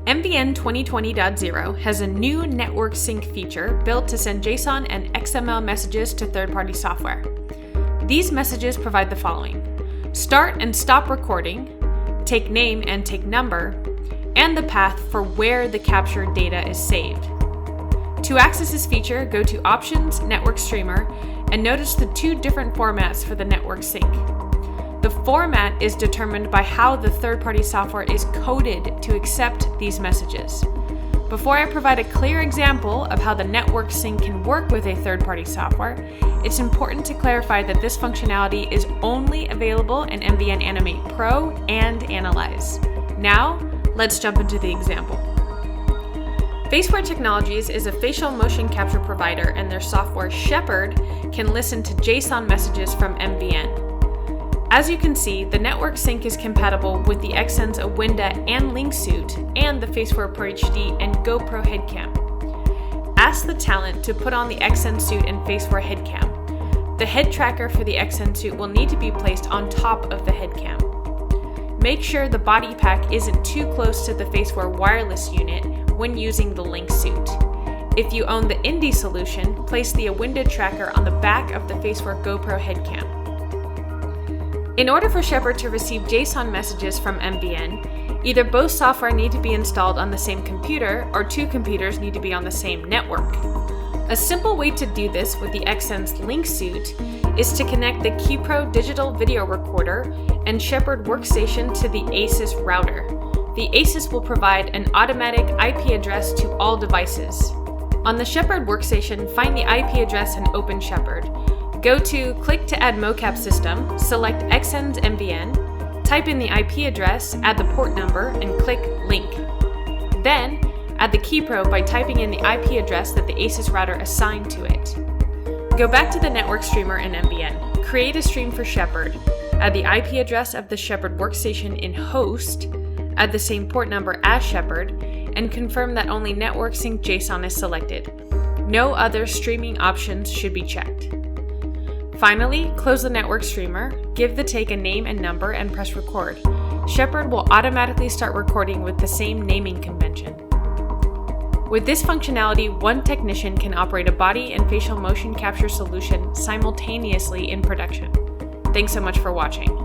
MVN 2020.0 has a new network sync feature built to send JSON and XML messages to third-party software. These messages provide the following: start and stop recording, take name and take number, and the path for where the captured data is saved. To access this feature, go to Options, Network Streamer, and notice the two different formats for the network sync. The format is determined by how the third-party software is coded to accept these messages. Before I provide a clear example of how the network sync can work with a third-party software, it's important to clarify that this functionality is only available in MVN Animate Pro and Analyze. Now, let's jump into the example. Faceware Technologies is a facial motion capture provider, and their software Shepherd can listen to JSON messages from MVN. As you can see, the network sync is compatible with the Xsens Awinda and Linksuit and the Faceware Pro HD and GoPro headcam. Ask the talent to put on the Xsens suit and Faceware headcam. The head tracker for the Xsens suit will need to be placed on top of the headcam. Make sure the body pack isn't too close to the Faceware wireless unit when using the Linksuit. If you own the Indie solution, place the Awinda tracker on the back of the Faceware GoPro headcam. In order for Shepherd to receive JSON messages from MVN, either both software need to be installed on the same computer or two computers need to be on the same network. A simple way to do this with the Xsens Linksuit is to connect the KeyPro digital video recorder and Shepherd workstation to the Asus router. The Asus will provide an automatic IP address to all devices. On the Shepherd workstation, find the IP address and open Shepherd. Go to Click to add mocap system, select Xsens MVN, type in the IP address, add the port number, and click Link. Then, add the KeyPro by typing in the IP address that the Asus router assigned to it. Go back to the network streamer in MVN, create a stream for Shepherd, add the IP address of the Shepherd workstation in host, add the same port number as Shepherd, and confirm that only network sync JSON is selected. No other streaming options should be checked. Finally, close the network streamer, give the take a name and number, and press record. Shepherd will automatically start recording with the same naming convention. With this functionality, one technician can operate a body and facial motion capture solution simultaneously in production. Thanks so much for watching.